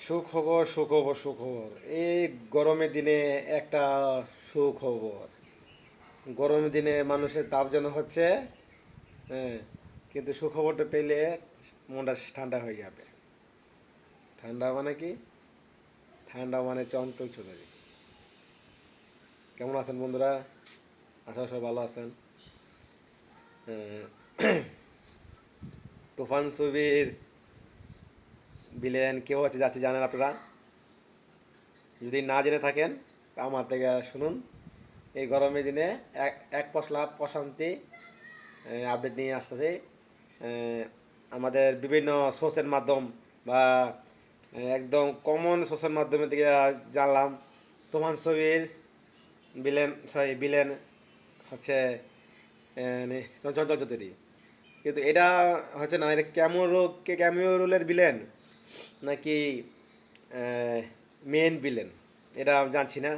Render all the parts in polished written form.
সুখবর সুখবর সুখবর। এই গরমের দিনে একটা সুখবর। গরমের দিনে মানুষের তাপ যেন হচ্ছে, হ্যাঁ, কিন্তু সুখবরটা পেলে মনটা ঠান্ডা হয়ে যাবে। ঠান্ডা মানে কি? ঠান্ডা মানে চঞ্চল চৌধুরী। কেমন আছেন বন্ধুরা? আশা করি সবাই ভালো আছেন। হ্যাঁ, তুফান ছবির ভিলেন কেউ আছে যাচ্ছে জানেন আপনারা? যদি না জেনে থাকেন আমার থেকে শুনুন। এই গরমের দিনে এক এক পশলা প্রশান্তি আপডেট নিয়ে আসতেছে। আমাদের বিভিন্ন সোর্সের মাধ্যম বা একদম কমন সোর্সের মাধ্যমে থেকে জানলাম তুফান ছবির বিলেন হচ্ছে চঞ্চল চৌধুরী। কিন্তু এটা হচ্ছে না, এটা ক্যামিও রোলের ভিলেন নাকি মেন ভিলেন, এটা আমি জানছি না।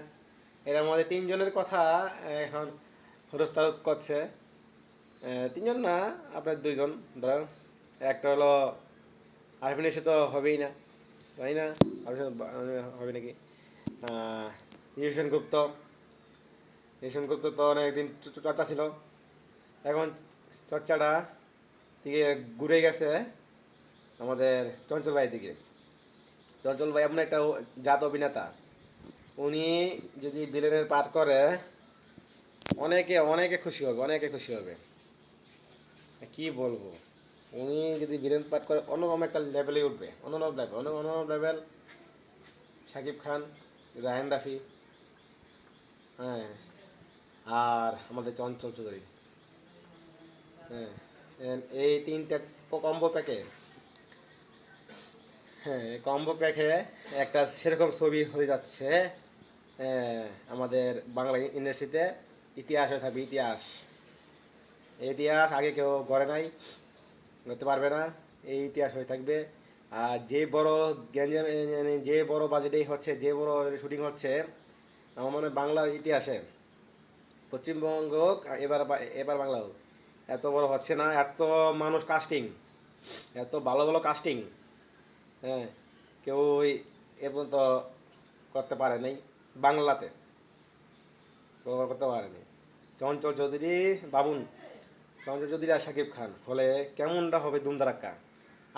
এটার মধ্যে তিনজনের কথা এখন প্রস্তাব করছে। তিনজন না, আপনার দুইজন ধরেন। একটা হলো আরফিন এসে তো হবেই না, তাই না? আরফিন হবে নাকি? রিউশন গুপ্ত। রিউশন গুপ্ত তো অনেকদিন চর্চা ছিল, এখন চর্চাটা দিকে ঘুরে গেছে আমাদের চঞ্চল ভাইয়ের দিকে। চঞ্চল ভাই এমন একটা জাত অভিনেতা, উনি যদি ভিলেনের পাঠ করে অনেকে অনেকে খুশি হবে, অনেকে খুশি হবে। কি বলবো, উনি যদি ভিলেন পাঠ করে অন্যরকম একটা লেভেলে উঠবে, অন্যরকম লেভেল, অন্যরকম লেভেল। শাকিব খান, রায়হান রাফি, হ্যাঁ, আর আমাদের চঞ্চল চৌধুরী, হ্যাঁ, এই তিনটে কম্বো প্যাকে, হ্যাঁ, কম্বো প্যাকে একটা সেরকম ছবি হয়ে যাচ্ছে। আমাদের বাংলা ইন্ডাস্ট্রিতে ইতিহাস হয়ে থাকবে, ইতিহাস। এই ইতিহাস আগে কেউ গড়ে নাই, করতে পারবে না। এই ইতিহাস হয়ে থাকবে। আর যে বড় গ্যাঞ্জাম, মানে যে বড় বাজেটেই হচ্ছে, যে বড় শুটিং হচ্ছে, আমার মনে হয় বাংলার ইতিহাসে পশ্চিমবঙ্গ হোক এবার এবার বাংলা হোক, এত বড় হচ্ছে না। এত মানুষ কাস্টিং, এত ভালো ভালো কাস্টিং, হ্যাঁ, কেউ এ পর্যন্ত করতে পারে নাই বাংলাতে, কেউ করতে পারেনি। চঞ্চল চৌধুরী, বাবুন, চঞ্চল চৌধুরী আর শাকিব খান হলে কেমনটা হবে ধুমধারাক্কা।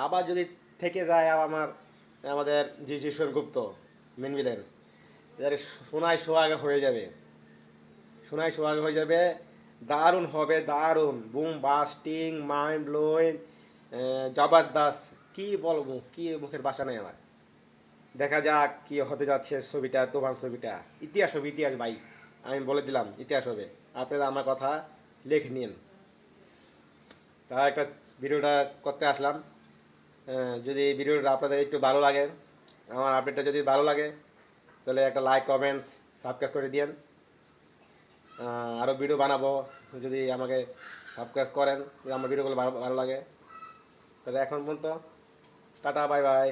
আবার যদি থেকে যায় আমার আমাদের জি জি সেনগুপ্ত, মেন ভিলেন, এবারে সোনায় সোহাগে হয়ে যাবে, সোনায় সোহাগে হয়ে যাবে। দারুণ হবে, দারুণ, বুম বাস্টিং, মাইন্ড ব্লোয়িং, জবরদস্ত। কি বলবো, কি মুখের ভাষা নেই আমার। দেখা যাক কি হতে যাচ্ছে ছবিটা, তুফান ছবিটা। ইতিহাস হবে, ইতিহাস ভাই, আমি বলে দিলাম ইতিহাস হবে। আপনারা আমার কথা লিখে নিন। তা একটা ভিডিওটা করতে আসলাম। যদি ভিডিওটা আপনাদের একটু ভালো লাগে, আমার আপডেটটা যদি ভালো লাগে, তাহলে একটা লাইক কমেন্টস সাবস্ক্রাইব করে দিন। আরও ভিডিও বানাবো, যদি আমাকে সাবস্ক্রাইব করেন, যদি আমার ভিডিওগুলো ভালো ভালো লাগে। তাহলে এখন পর্যন্ত টাটা, বাই বাই।